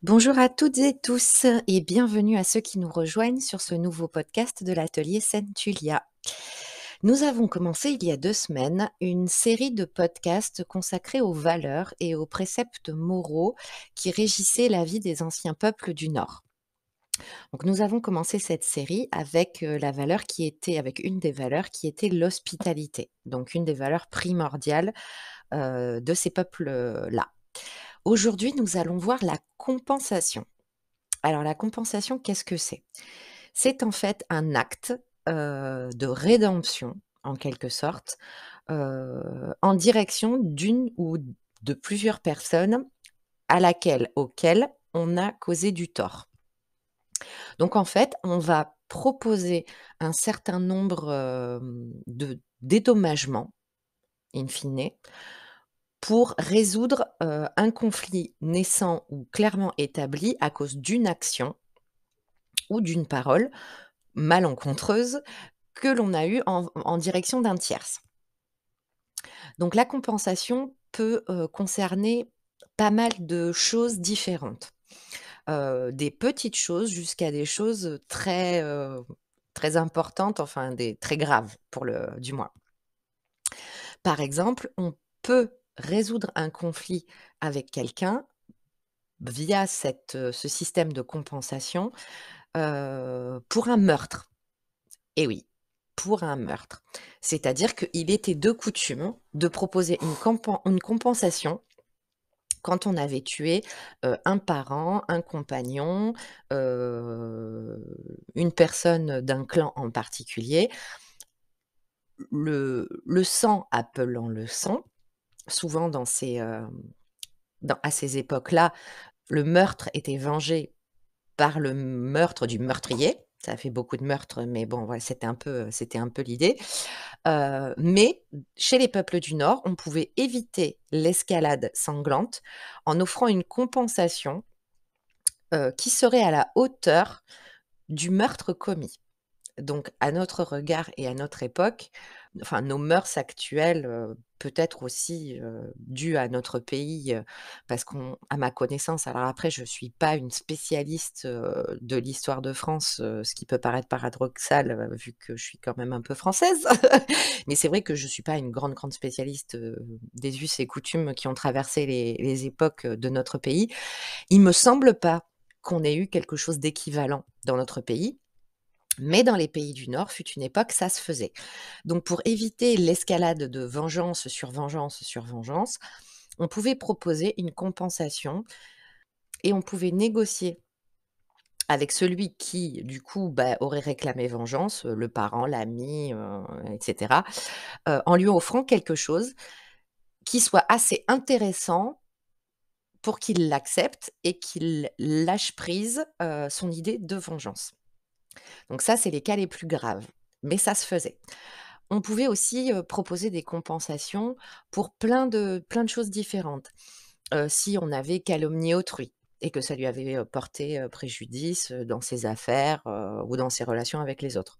Bonjour à toutes et tous et bienvenue à ceux qui nous rejoignent sur ce nouveau podcast de l'atelier Centulia. Nous avons commencé il y a 2 semaines une série de podcasts consacrés aux valeurs et aux préceptes moraux qui régissaient la vie des anciens peuples du Nord. Donc nous avons commencé cette série avec, avec une des valeurs qui était l'hospitalité, donc une des valeurs primordiales, de ces peuples là. Aujourd'hui, nous allons voir la compensation. Alors la compensation, qu'est-ce que c'est? C'est en fait un acte, de rédemption, en quelque sorte, en direction d'une ou de plusieurs personnes auxquelles on a causé du tort. Donc en fait, on va proposer un certain nombre, de dédommagements, in fine, pour résoudre, un conflit naissant ou clairement établi à cause d'une action ou d'une parole malencontreuse que l'on a eue en direction d'un tierce. Donc la compensation peut, concerner pas mal de choses différentes, des petites choses jusqu'à des choses très importantes, enfin des très graves pour le du moins. Par exemple, on peut résoudre un conflit avec quelqu'un via ce système de compensation, pour un meurtre. Et oui, pour un meurtre. C'est-à-dire qu'il était de coutume de proposer une compensation quand on avait tué, un parent, un compagnon, heu, une personne d'un clan en particulier. Le sang appelant le sang, souvent à ces époques-là, le meurtre était vengé par le meurtre du meurtrier. Ça fait beaucoup de meurtres, mais bon, voilà, c'était un peu l'idée. Mais chez les peuples du Nord, on pouvait éviter l'escalade sanglante en offrant une compensation, qui serait à la hauteur du meurtre commis. Donc à notre regard et à notre époque, enfin nos mœurs actuelles, peut-être aussi, dues à notre pays, parce qu'à ma connaissance, alors après je suis pas une spécialiste, de l'histoire de France, ce qui peut paraître paradoxal, vu que je suis quand même un peu française. Mais c'est vrai que je suis pas une grande, grande spécialiste, des us et coutumes qui ont traversé les époques, de notre pays. Il me semble pas qu'on ait eu quelque chose d'équivalent dans notre pays. Mais dans les pays du Nord, fut une époque, ça se faisait. Donc pour éviter l'escalade de vengeance sur vengeance, on pouvait proposer une compensation et on pouvait négocier avec celui qui, du coup, bah, aurait réclamé vengeance, le parent, l'ami, et cetera, en lui offrant quelque chose qui soit assez intéressant pour qu'il l'accepte et qu'il lâche prise, son idée de vengeance. Donc ça, c'est les cas les plus graves, mais ça se faisait. On pouvait aussi, proposer des compensations pour plein de choses différentes. Si on avait calomnié autrui et que ça lui avait, porté, préjudice, dans ses affaires, ou dans ses relations avec les autres.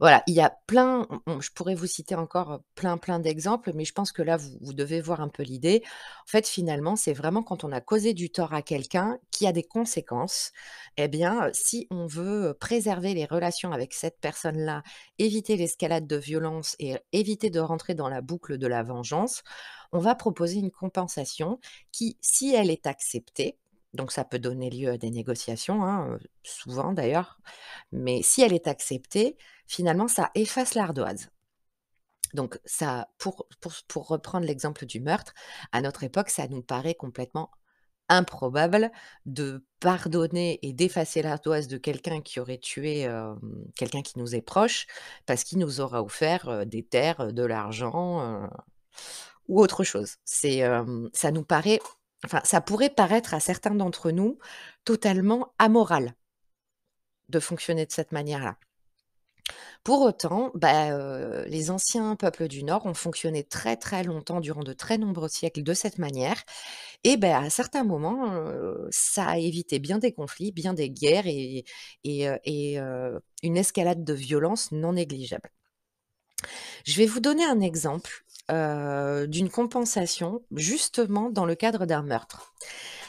Voilà, il y a plein je pourrais vous citer encore, plein d'exemples, mais je pense que là, vous devez voir un peu l'idée. En fait, finalement, c'est vraiment quand on a causé du tort à quelqu'un qui a des conséquences. Eh bien, si on veut, préserver les relations avec cette personne-là, éviter l'escalade de violence et éviter de rentrer dans la boucle de la vengeance, on va proposer une compensation qui, si elle est acceptée, donc ça peut donner lieu à des négociations, hein, souvent d'ailleurs, mais si elle est acceptée, finalement, ça efface l'ardoise. Donc ça pour reprendre l'exemple du meurtre, à notre époque, ça nous paraît complètement improbable de pardonner et d'effacer l'ardoise de quelqu'un qui aurait tué, quelqu'un qui nous est proche, parce qu'il nous aura offert, des terres, de l'argent, ou autre chose. Ça nous paraît enfin, ça pourrait paraître à certains d'entre nous totalement amoral de fonctionner de cette manière-là. Pour autant, bah, les anciens peuples du Nord ont fonctionné très, très longtemps, durant de très nombreux siècles, de cette manière et beh, à certains moments, ça a évité bien des conflits, bien des guerres et une escalade de violence non négligeable. Je vais vous donner un exemple, d'une compensation, justement dans le cadre d'un meurtre.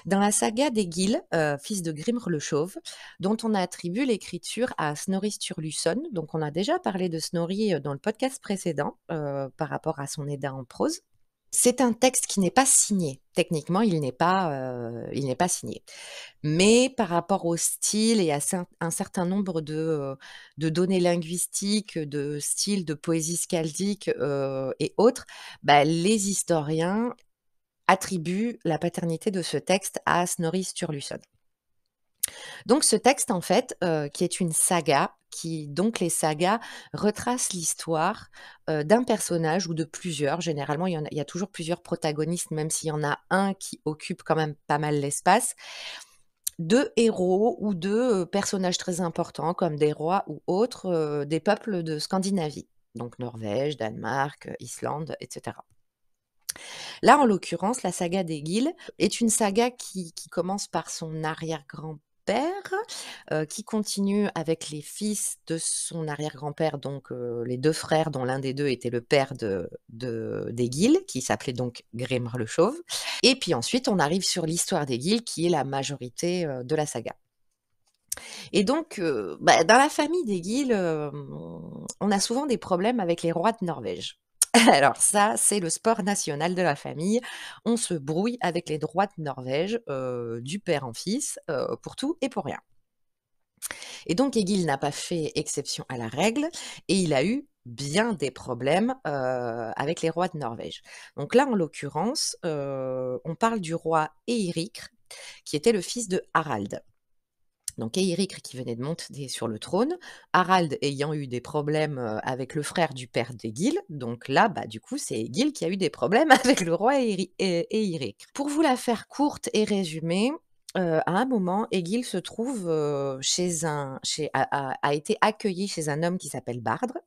Dans la saga d'Egil, fils de Grimr le Chauve, dont on attribue l'écriture à Snorri Sturluson, donc on a déjà parlé de Snorri, dans le podcast précédent, par rapport à son Edda en prose. C'est un texte qui n'est pas signé. Techniquement, il n'est pas signé. Mais par rapport au style et à un certain nombre de données linguistiques, de styles de poésie skaldique, et autres, bah, les historiens attribuent la paternité de ce texte à Snorri Sturluson. Donc ce texte en fait, qui est une saga, donc les sagas retracent l'histoire, d'un personnage ou de plusieurs. Généralement, il y a toujours plusieurs protagonistes, même s'il y en a un qui occupe quand même pas mal l'espace. De héros ou de, personnages très importants comme des rois ou autres, des peuples de Scandinavie, donc Norvège, Danemark, Islande et cetera. Là, en l'occurrence, la saga d'Egil est une saga qui commence par son arrière-grand-père, qui continue avec les fils de son arrière-grand-père, donc les 2 frères dont l'un des 2 était le père d'Egil, qui s'appelait donc Grimr le Chauve. Et puis ensuite, on arrive sur l'histoire d'Egil qui est la majorité, de la saga. Et donc, bah, dans la famille d'Egil, on a souvent des problèmes avec les rois de Norvège. Alors ça, c'est le sport national de la famille. On se brouille avec les rois de Norvège, du père en fils, pour tout et pour rien. Et donc Egil n'a pas fait exception à la règle et il a eu bien des problèmes, avec les rois de Norvège. Donc là, en l'occurrence, on parle du roi Eirik, qui était le fils de Harald. Donc Eirik qui venait de monter sur le trône, Harald ayant eu des problèmes, avec le frère du père d'Egil, donc là, bah, du coup, c'est Egil qui a eu des problèmes avec le roi Eirik. Pour vous la faire courte et résumée, à un moment, Egil se trouve, chez un chez a été accueilli chez un homme qui s'appelle Bardr,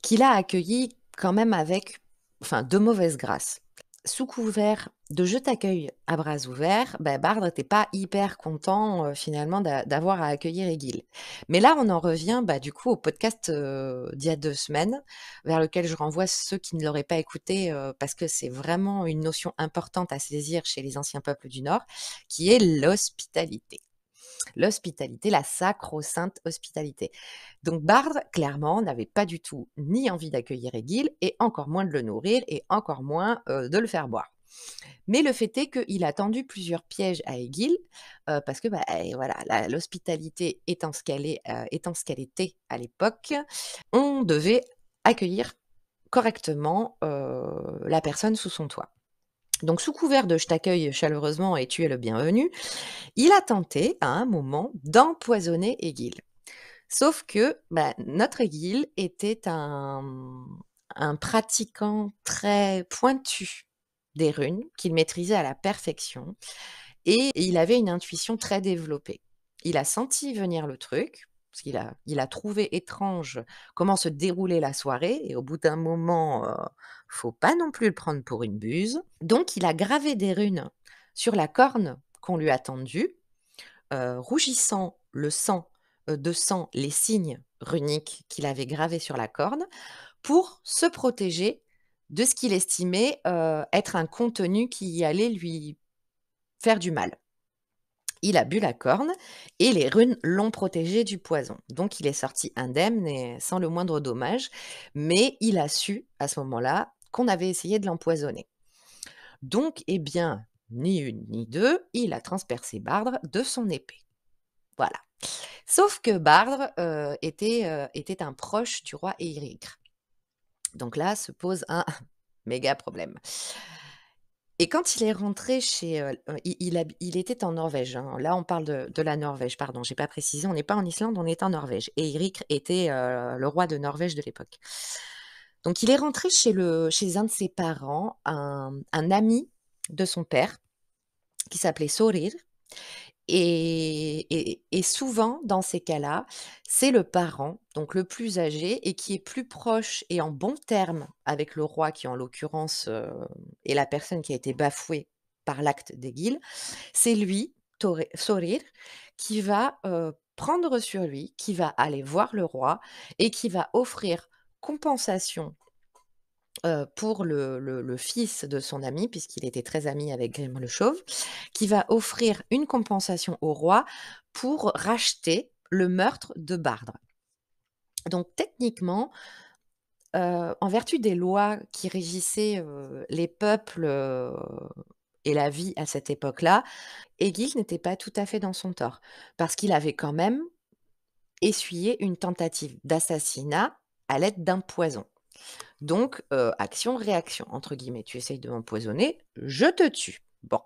qui l'a accueilli quand même avec, enfin, de mauvaise grâce. Sous couvert de «Je t'accueille à bras ouverts», bah, Bardr n'était pas hyper content, finalement d'avoir à accueillir Egil. Mais là, on en revient, bah, du coup, au podcast, d'il y a 2 semaines, vers lequel je renvoie ceux qui ne l'auraient pas écouté, parce que c'est vraiment une notion importante à saisir chez les anciens peuples du Nord, qui est l'hospitalité. L'hospitalité, la sacro-sainte hospitalité. Donc Bardr, clairement, n'avait pas du tout ni envie d'accueillir Egil et encore moins de le nourrir et encore moins, de le faire boire. Mais le fait est qu'il a tendu plusieurs pièges à Egil, parce que, bah, voilà, l'hospitalité étant ce qu'elle était à l'époque, on devait accueillir correctement, la personne sous son toit. Donc sous couvert de «Je t'accueille chaleureusement et tu es le bienvenu», il a tenté, à un moment, d'empoisonner Egil. Sauf que, bah, notre Egil était un pratiquant très pointu des runes, qu'il maîtrisait à la perfection et il avait une intuition très développée. Il a senti venir le truc, parce qu'il a trouvé étrange comment se déroulait la soirée et au bout d'un moment, faut pas non plus le prendre pour une buse. Donc il a gravé des runes sur la corne qu'on lui a tendue, rougissant le sang, de sang les signes runiques qu'il avait gravés sur la corne pour se protéger de ce qu'il estimait, être un contenu qui allait lui faire du mal. Il a bu la corne et les runes l'ont protégé du poison. Donc il est sorti indemne et sans le moindre dommage, mais il a su, à ce moment-là, qu'on avait essayé de l'empoisonner. Donc, eh bien, ni une ni deux, il a transpercé Bardr de son épée. Voilà. Sauf que Bardr, était un proche du roi Eirik. Donc là se pose un méga problème. Et quand il est rentré chez, il était en Norvège, hein. Là, on parle de la Norvège, pardon, j'ai pas précisé, on n'est pas en Islande, on est en Norvège. Et Eirik était, le roi de Norvège de l'époque. Donc il est rentré chez un de ses parents, un ami de son père, qui s'appelait Sorir. Et souvent, dans ces cas-là, c'est le parent, donc le plus âgé et qui est plus proche et en bons termes avec le roi qui, en l'occurrence, est la personne qui a été bafouée par l'acte d'Egil. C'est lui, Thorir, qui va, prendre sur lui, qui va aller voir le roi et qui va offrir compensation pour le fils de son ami, puisqu'il était très ami avec Grimm le Chauve, qui va offrir une compensation au roi pour racheter le meurtre de Bardre. Donc techniquement, en vertu des lois qui régissaient, les peuples, et la vie à cette époque-là, Egil n'était pas tout à fait dans son tort, parce qu'il avait quand même essuyé une tentative d'assassinat à l'aide d'un poison. Donc, «action-réaction» entre guillemets. Tu essayes de m'empoisonner, je te tue. Bon.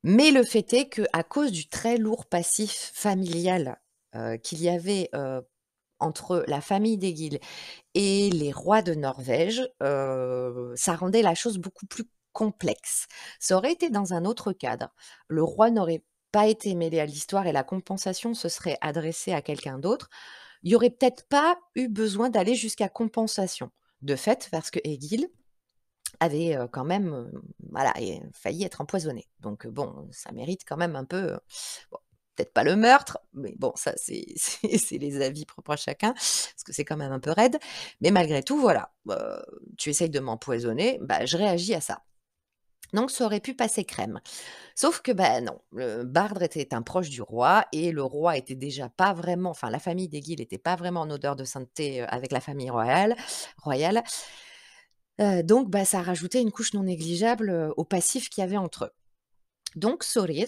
Mais le fait est qu'à cause du très lourd passif familial, qu'il y avait, entre la famille d'Egil et les rois de Norvège, ça rendait la chose beaucoup plus complexe. Ça aurait été dans un autre cadre. Le roi n'aurait pas été mêlé à l'histoire et la compensation se serait adressée à quelqu'un d'autre. Il y aurait peut-être pas eu besoin d'aller jusqu'à compensation. De fait, parce que Egil avait, quand même, voilà et failli être empoisonné. Donc, bon, ça mérite quand même un peu, bon, peut-être pas le meurtre, mais bon, ça c'est les avis propres à chacun, parce que c'est quand même un peu raide. Mais malgré tout, voilà, tu essayes de m'empoisonner, bah, je réagis à ça. Donc ça aurait pu passer crème. Sauf que, bah, non, le Bardre était un proche du roi et le roi était déjà pas vraiment enfin la famille d'Aiguille était pas vraiment en odeur de sainteté, avec la famille royale. Donc bah, ça rajoutait une couche non négligeable, au passif qu'il y avait entre eux. Donc Sorir,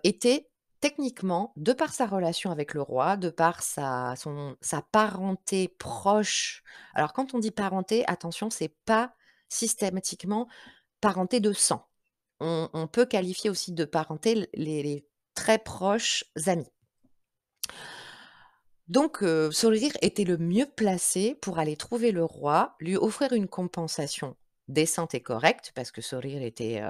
était techniquement, de par sa relation avec le roi, de par sa parenté proche alors quand on dit parenté, attention, c'est pas systématiquement parenté de sang. On peut qualifier aussi de parenté les très proches amis. Donc, Solir était le mieux placé pour aller trouver le roi, lui offrir une compensation décente et correcte, parce que Sorir était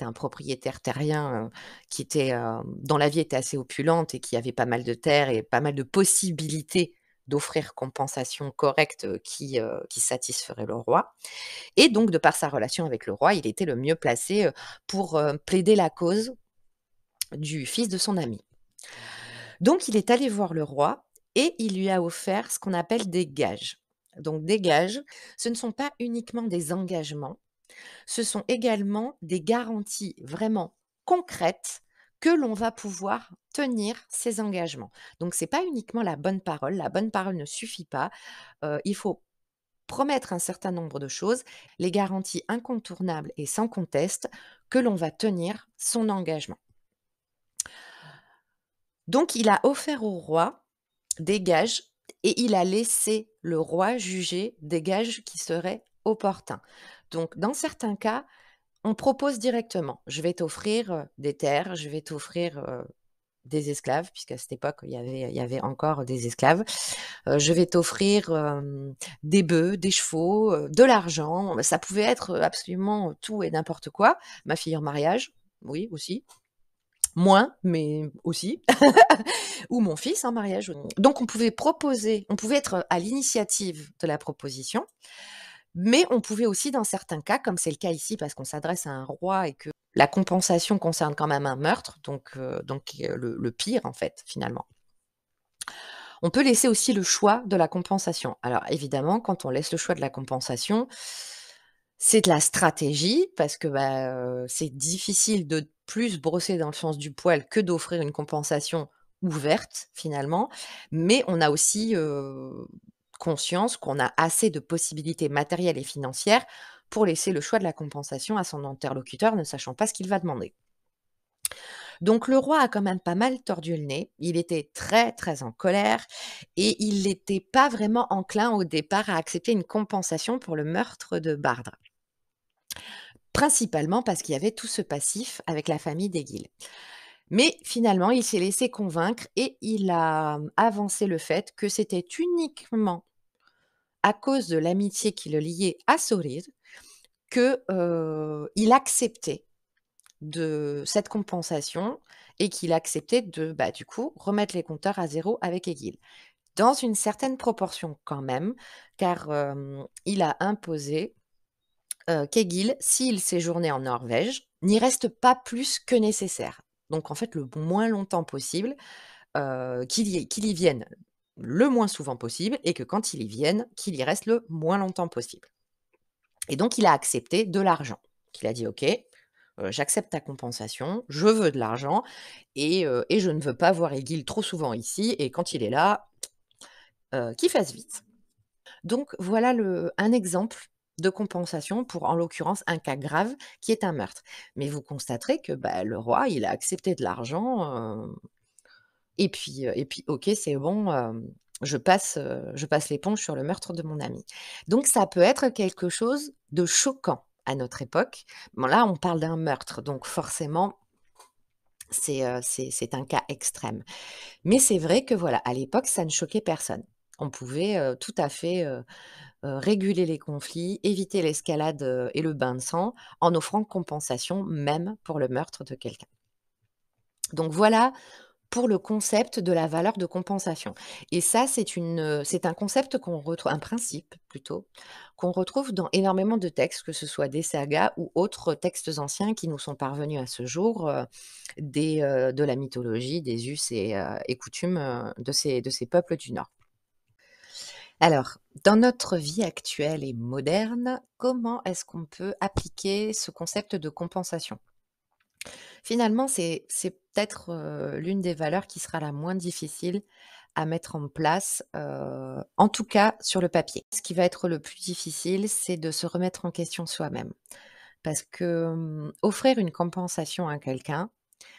un propriétaire terrien, qui était, dont la vie était assez opulente et qui avait pas mal de terres et pas mal de possibilités d'offrir compensation correcte, qui satisferait le roi et donc de par sa relation avec le roi, il était le mieux placé, pour, plaider la cause du fils de son ami. Donc il est allé voir le roi et il lui a offert ce qu'on appelle des gages. Donc des gages, ce ne sont pas uniquement des engagements, ce sont également des garanties vraiment concrètes que l'on va pouvoir tenir ces engagements. Donc c'est pas uniquement la bonne parole ne suffit pas, il faut promettre un certain nombre de choses, les garanties incontournables et sans conteste que l'on va tenir son engagement. Donc il a offert au roi des gages et il a laissé le roi juger des gages qui seraient opportuns. Donc dans certains cas, on propose directement: «Je vais t'offrir, des terres, je vais t'offrir, des esclaves», puisqu'à cette époque il y avait encore des esclaves. «Je vais t'offrir, des bœufs, des chevaux, de l'argent». Ça pouvait être, absolument tout et n'importe quoi. Ma fille en mariage, oui aussi. Moins, mais aussi. Ou mon fils en mariage. Donc on pouvait être à l'initiative de la proposition, mais on pouvait aussi dans certains cas, comme c'est le cas ici parce qu'on s'adresse à un roi et que la compensation concerne quand même un meurtre, donc le pire en fait, finalement. On peut laisser aussi le choix de la compensation. Alors évidemment, quand on laisse le choix de la compensation, c'est de la stratégie parce que, bah, c'est difficile de plus brosser dans le sens du poil que d'offrir une compensation ouverte finalement. Mais on a aussi, conscience qu'on a assez de possibilités matérielles et financières pour laisser le choix de la compensation à son interlocuteur, ne sachant pas ce qu'il va demander. Donc le roi a quand même pas mal tordu le nez. Il était très, très en colère et il n'était pas vraiment enclin au départ à accepter une compensation pour le meurtre de Bardre. Principalement parce qu'il y avait tout ce passif avec la famille d'Aigil. Mais finalement, il s'est laissé convaincre et il a avancé le fait que c'était uniquement à cause de l'amitié qui le liait à Sorid que, il acceptait de cette compensation et qu'il acceptait de, bah, du coup, remettre les compteurs à zéro avec Aigil. Dans une certaine proportion quand même, car, il a imposé, qu'Aigil, s'il séjournait en Norvège, n'y reste pas plus que nécessaire. Donc en fait, le moins longtemps possible, qu'il y vienne. le moins souvent possible et que quand ils y viennent, qu'il y reste le moins longtemps possible. Et donc il a accepté de l'argent. Il a dit: «OK, j'accepte ta compensation, je veux de l'argent et je ne veux pas voir Egil trop souvent ici et quand il est là, qu'il fasse vite». Donc voilà un exemple de compensation pour, en l'occurrence, un cas grave qui est un meurtre. Mais vous constaterez que, bah, le roi, il a accepté de l'argent, et puis OK, c'est bon, je passe l'éponge sur le meurtre de mon ami. Donc ça peut être quelque chose de choquant à notre époque. Bon là, on parle d'un meurtre, donc forcément, c'est un cas extrême. Mais c'est vrai que voilà, à l'époque, ça ne choquait personne. On pouvait, tout à fait, réguler les conflits, éviter l'escalade, et le bain de sang, en offrant compensation, même pour le meurtre de quelqu'un. Donc voilà pour le concept de la valeur de compensation et ça, c'est un concept qu'on retrouve un principe plutôt, qu'on retrouve dans énormément de textes, que ce soit des sagas ou autres textes anciens qui nous sont parvenus à ce jour, de la mythologie, des us et coutumes, de ces peuples du Nord. Alors, dans notre vie actuelle et moderne, comment est-ce qu'on peut appliquer ce concept de compensation? Finalement, c'est peut-être, l'une des valeurs qui sera la moins difficile à mettre en place, en tout cas sur le papier. Ce qui va être le plus difficile, c'est de se remettre en question soi-même. Parce que, offrir une compensation à quelqu'un,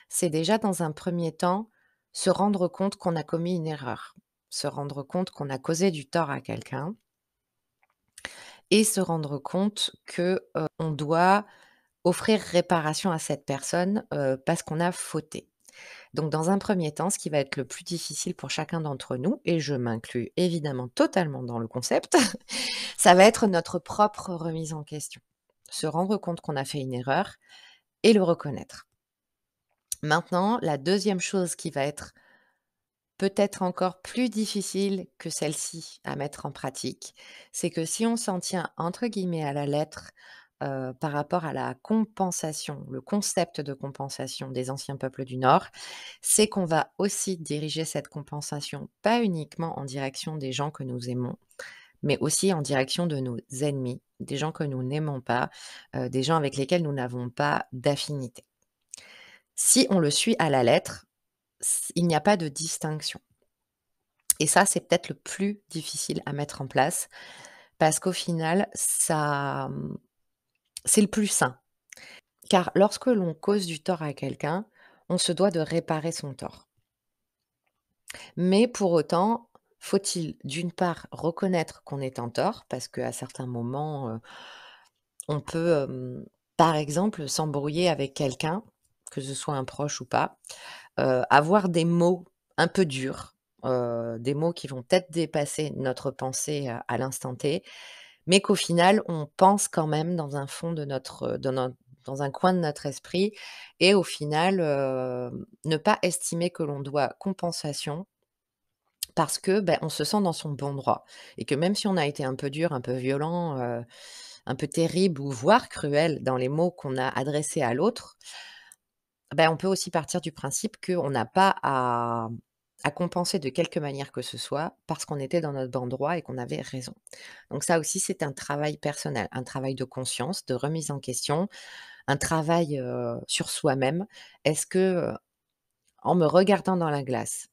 c'est déjà dans un premier temps se rendre compte qu'on a commis une erreur. Se rendre compte qu'on a causé du tort à quelqu'un et se rendre compte que, on doit offrir réparation à cette personne, parce qu'on a fauté. Donc dans un premier temps, ce qui va être le plus difficile pour chacun d'entre nous, et je m'inclus évidemment totalement dans le concept, ça va être notre propre remise en question. Se rendre compte qu'on a fait une erreur et le reconnaître. Maintenant, la deuxième chose qui va être peut-être encore plus difficile que celle-ci à mettre en pratique, c'est que si on s'en tient entre guillemets «à la lettre», par rapport à la compensation, le concept de compensation des anciens peuples du Nord, c'est qu'on va aussi diriger cette compensation, pas uniquement en direction des gens que nous aimons, mais aussi en direction de nos ennemis, des gens que nous n'aimons pas, des gens avec lesquels nous n'avons pas d'affinité. Si on le suit à la lettre, il n'y a pas de distinction. Et ça, c'est peut-être le plus difficile à mettre en place parce qu'au final, c'est le plus sain. Car lorsque l'on cause du tort à quelqu'un, on se doit de réparer son tort. Mais pour autant, faut-il d'une part reconnaître qu'on est en tort, parce qu'à certains moments, on peut, par exemple, s'embrouiller avec quelqu'un, que ce soit un proche ou pas, avoir des mots un peu durs, des mots qui vont peut-être dépasser notre pensée, à l'instant T, mais qu'au final, on pense quand même dans un fond de dans un coin de notre esprit et au final, ne pas estimer que l'on doit compensation parce que, ben, on se sent dans son bon droit et que même si on a été un peu dur, un peu violent, un peu terrible ou voire cruel dans les mots qu'on a adressés à l'autre, ben, on peut aussi partir du principe qu'on n'a pas à compenser de quelque manière que ce soit, parce qu'on était dans notre bon droit et qu'on avait raison. Donc ça aussi, c'est un travail personnel, un travail de conscience, de remise en question, un travail, sur soi-même. Est-ce que, en me regardant dans la glace,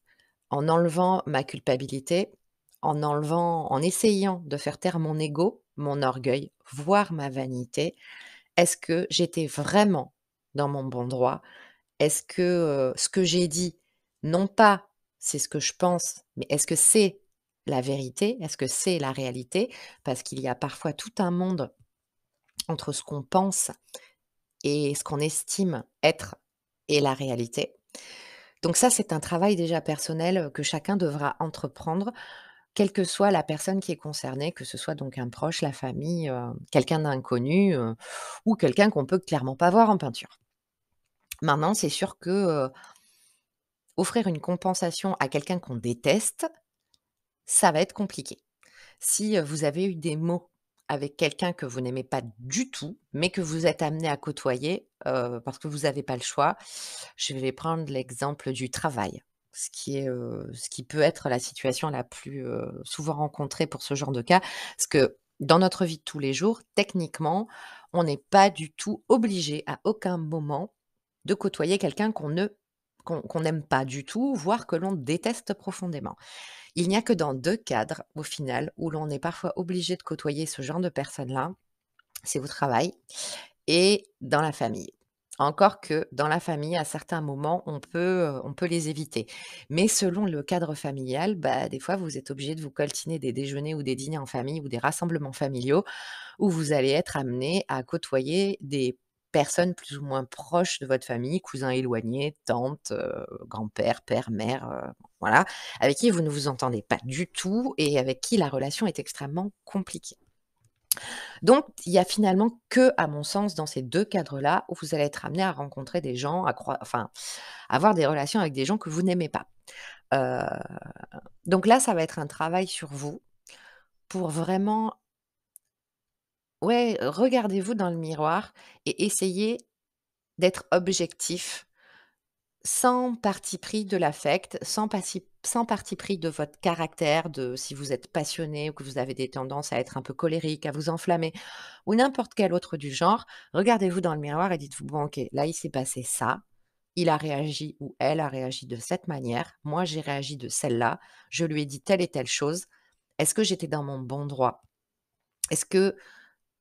en enlevant ma culpabilité, en essayant de faire taire mon ego, mon orgueil, voire ma vanité, est-ce que j'étais vraiment dans mon bon droit? Est-ce que, ce que j'ai dit, non pas c'est ce que je pense, mais est-ce que c'est la vérité? Est-ce que c'est la réalité? Parce qu'il y a parfois tout un monde entre ce qu'on pense et ce qu'on estime être et la réalité. Donc ça, c'est un travail déjà personnel, que chacun devra entreprendre, quelle que soit la personne qui est concernée, que ce soit donc un proche, la famille, quelqu'un d'inconnu, ou quelqu'un qu'on peut clairement pas voir en peinture. Maintenant, c'est sûr que, offrir une compensation à quelqu'un qu'on déteste, ça va être compliqué. Si, vous avez eu des mots avec quelqu'un que vous n'aimez pas du tout, mais que vous êtes amené à côtoyer, parce que vous avez pas le choix, je vais prendre l'exemple du travail. ce qui peut être la situation la plus, souvent rencontrée pour ce genre de cas. Parce que dans notre vie de tous les jours, techniquement, on n'est pas du tout obligé à aucun moment de côtoyer quelqu'un qu'on n'aime pas du tout, voire que l'on déteste profondément. Il n'y a que dans 2 cadres, au final, où l'on est parfois obligé de côtoyer ce genre de personnes-là, c'est au travail et dans la famille. Encore que dans la famille, à certains moments, on peut les éviter. Mais selon le cadre familial, bah, des fois, vous êtes obligé de vous coltiner des déjeuners ou des dîners en famille ou des rassemblements familiaux où vous allez être amené à côtoyer des personnes plus ou moins proches de votre famille, cousins éloignés, tantes, grand-père, père, mère, voilà, avec qui vous ne vous entendez pas du tout et avec qui la relation est extrêmement compliquée. Donc, il y a finalement que, à mon sens, dans ces 2 cadres-là, où vous allez être amené à rencontrer des gens, enfin, avoir des relations avec des gens que vous n'aimez pas. Heu, donc là, ça va être un travail sur vous pour vraiment, ouais, regardez-vous dans le miroir et essayez d'être objectif, sans parti pris de l'affect, sans parti pris de votre caractère, de si vous êtes passionné ou que vous avez des tendances à être un peu colérique, à vous enflammer ou n'importe quel autre du genre. Regardez-vous dans le miroir et dites-vous: «Bon OK, là il s'est passé ça, il a réagi ou elle a réagi de cette manière, moi j'ai réagi de celle-là, je lui ai dit telle et telle chose. Est-ce que j'étais dans mon bon droit? Est-ce que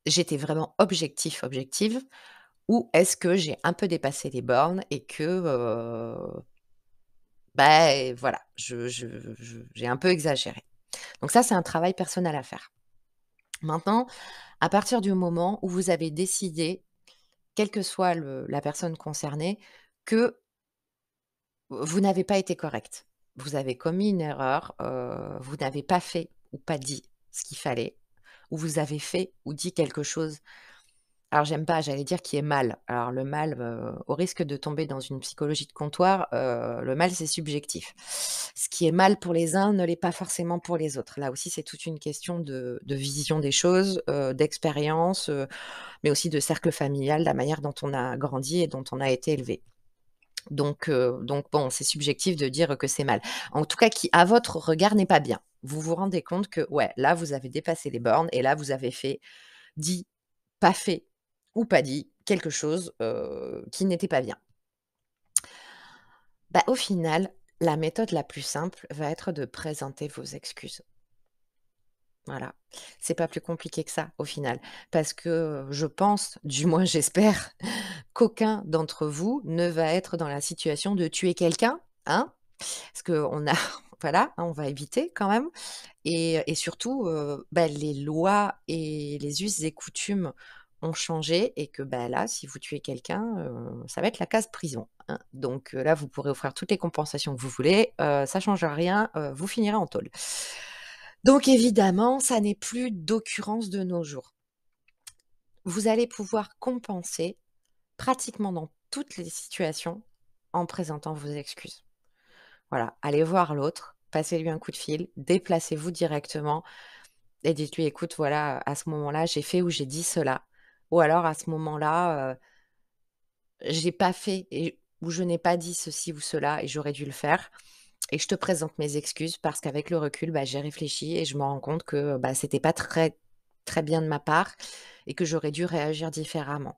j'étais vraiment objective? Ou est-ce que j'ai un peu dépassé les bornes et que, bah, voilà, je j'ai un peu exagéré. Donc ça, c'est un travail personnel à faire. Maintenant, à partir du moment où vous avez décidé, quelle que soit la personne concernée, que vous n'avez pas été correct. Vous avez commis une erreur, vous n'avez pas fait ou pas dit ce qu'il fallait, ou vous avez fait ou dit quelque chose. Alors j'aime pas, j'allais dire qui est mal. Alors le mal, au risque de tomber dans une psychologie de comptoir, le mal c'est subjectif. Ce qui est mal pour les uns ne l'est pas forcément pour les autres. Là aussi, c'est toute une question de vision des choses, d'expérience, mais aussi de cercle familial, la manière dont on a grandi et dont on a été élevé. Donc bon, c'est subjectif de dire que c'est mal. En tout cas, qui à votre regard n'est pas bien. Vous vous rendez compte que, ouais, là vous avez dépassé les bornes et là vous avez fait, dit, pas fait ou pas dit quelque chose, qui n'était pas bien. Bah, au final, la méthode la plus simple va être de présenter vos excuses. Voilà. C'est pas plus compliqué que ça, au final. Parce que, je pense, du moins j'espère, qu'aucun d'entre vous ne va être dans la situation de tuer quelqu'un, hein? Parce qu'on a voilà, hein, on va éviter quand même et surtout, bah, les lois et les us et coutumes ont changé et que, bah, là, si vous tuez quelqu'un, ça va être la case prison, hein. Donc, là, vous pourrez offrir toutes les compensations que vous voulez, ça change rien, vous finirez en tôle. Donc évidemment, ça n'est plus d'occurrence de nos jours. Vous allez pouvoir compenser pratiquement dans toutes les situations en présentant vos excuses. Voilà, allez voir l'autre, passez-lui un coup de fil, déplacez-vous directement et dites-lui: «Écoute, voilà, à ce moment-là, j'ai fait ou j'ai dit cela» ou alors: «À ce moment-là, j'ai pas fait et ou je n'ai pas dit ceci ou cela et j'aurais dû le faire et je te présente mes excuses parce qu'avec le recul, bah, j'ai réfléchi et je me rends compte que, bah, c'était pas très bien de ma part et que j'aurais dû réagir différemment».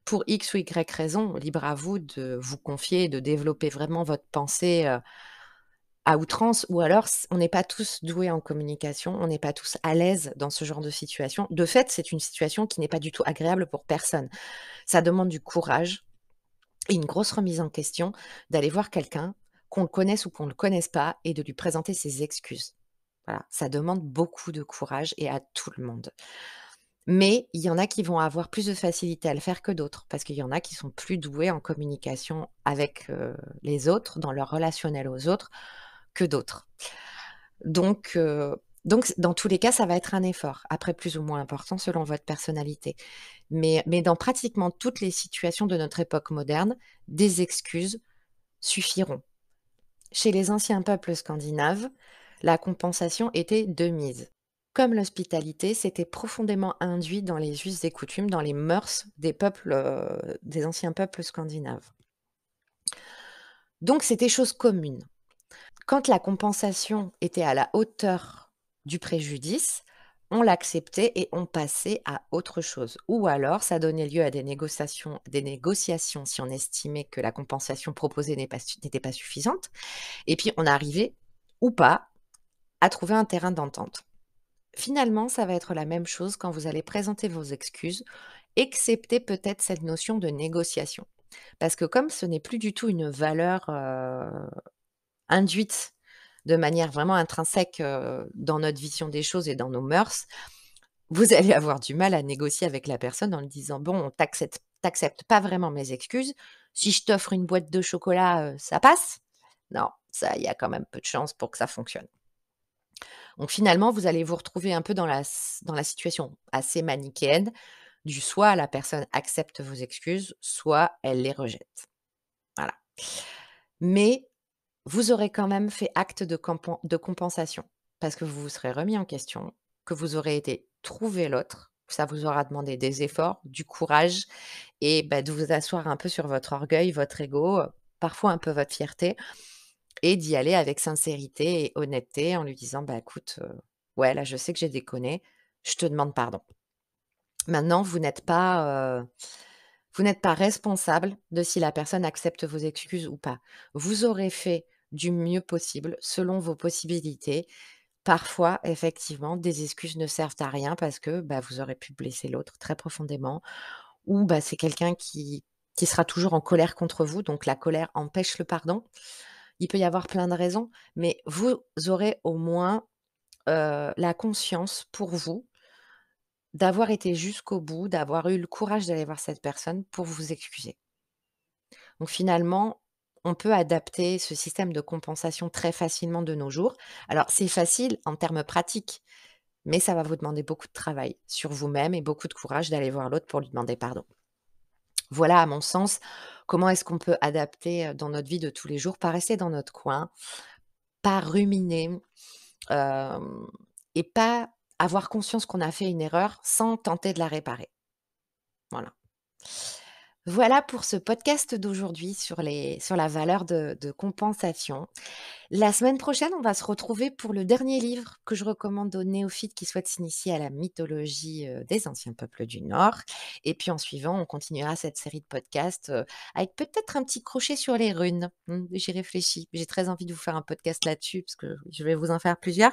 Pour X ou Y raison, libre à vous de vous confier et de développer vraiment votre pensée, à outrance ou alors on n'est pas tous doués en communication, on n'est pas tous à l'aise dans ce genre de situation. De fait, c'est une situation qui n'est pas du tout agréable pour personne. Ça demande du courage et une grosse remise en question d'aller voir quelqu'un, qu'on le connaisse ou qu'on ne le connaisse pas et de lui présenter ses excuses. Voilà, ça demande beaucoup de courage et à tout le monde. Mais il y en a qui vont avoir plus de facilité à le faire que d'autres, parce qu'il y en a qui sont plus doués en communication avec, les autres, dans leur relationnel aux autres, que d'autres. Donc dans tous les cas, ça va être un effort, après plus ou moins important selon votre personnalité. Mais dans pratiquement toutes les situations de notre époque moderne, des excuses suffiront. Chez les anciens peuples scandinaves, la compensation était de mise. Comme l'hospitalité, c'était profondément induit dans les us et coutumes, dans les mœurs des peuples, des anciens peuples scandinaves. Donc c'était chose commune. Quand la compensation était à la hauteur du préjudice, on l'acceptait et on passait à autre chose. Ou alors ça donnait lieu à des négociations si on estimait que la compensation proposée n'était pas suffisante et puis on arrivait ou pas à trouver un terrain d'entente. Finalement, ça va être la même chose quand vous allez présenter vos excuses, excepté peut-être cette notion de négociation. Parce que comme ce n'est plus du tout une valeur, induite de manière vraiment intrinsèque, dans notre vision des choses et dans nos mœurs, vous allez avoir du mal à négocier avec la personne en lui disant: «Bon, tu acceptes pas vraiment mes excuses. Si je t'offre une boîte de chocolat, ça passe?» Non, ça, il y a quand même peu de chances pour que ça fonctionne. Donc finalement, vous allez vous retrouver un peu dans la situation assez manichéenne du soit la personne accepte vos excuses, soit elle les rejette. Voilà. Mais vous aurez quand même fait acte de compensation parce que vous vous serez remis en question, que vous aurez été trouver l'autre. Ça vous aura demandé des efforts, du courage et bah, de vous asseoir un peu sur votre orgueil, votre ego, parfois un peu votre fierté et d'y aller avec sincérité et honnêteté en lui disant: «Bah, écoute, ouais, là, je sais que j'ai déconné, je te demande pardon». Maintenant, vous n'êtes pas responsable de si la personne accepte vos excuses ou pas. Vous aurez fait du mieux possible selon vos possibilités. Parfois, effectivement, des excuses ne servent à rien parce que, bah, vous aurez pu blesser l'autre très profondément ou, bah, c'est quelqu'un qui sera toujours en colère contre vous, donc la colère empêche le pardon. Il peut y avoir plein de raisons, mais vous aurez au moins, la conscience pour vous d'avoir été jusqu'au bout, d'avoir eu le courage d'aller voir cette personne pour vous excuser. Donc finalement, on peut adapter ce système de compensation très facilement de nos jours. Alors c'est facile en termes pratiques, mais ça va vous demander beaucoup de travail sur vous-même et beaucoup de courage d'aller voir l'autre pour lui demander pardon. Voilà, à mon sens, comment est-ce qu'on peut adapter, dans notre vie de tous les jours, pas rester dans notre coin, pas ruminer, hem et pas avoir conscience qu'on a fait une erreur sans tenter de la réparer. Voilà. Voilà pour ce podcast d'aujourd'hui sur la valeur de compensation. La semaine prochaine, on va se retrouver pour le dernier livre que je recommande aux néophytes qui souhaitent s'initier à la mythologie, des anciens peuples du Nord et puis en suivant, on continuera cette série de podcasts, avec peut-être un petit crochet sur les runes. J'y réfléchis. J'ai très envie de vous faire un podcast là-dessus parce que je vais vous en faire plusieurs.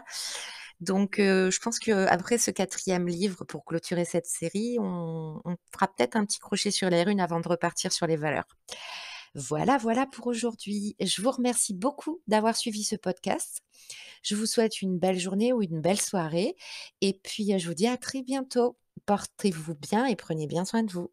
Donc je pense qu'après ce quatrième livre, pour clôturer cette série, on fera peut-être un petit crochet sur les runes avant de repartir sur les valeurs. Voilà, voilà pour aujourd'hui. Je vous remercie beaucoup d'avoir suivi ce podcast. Je vous souhaite une belle journée ou une belle soirée et puis, je vous dis à très bientôt. Portez-vous bien et prenez bien soin de vous.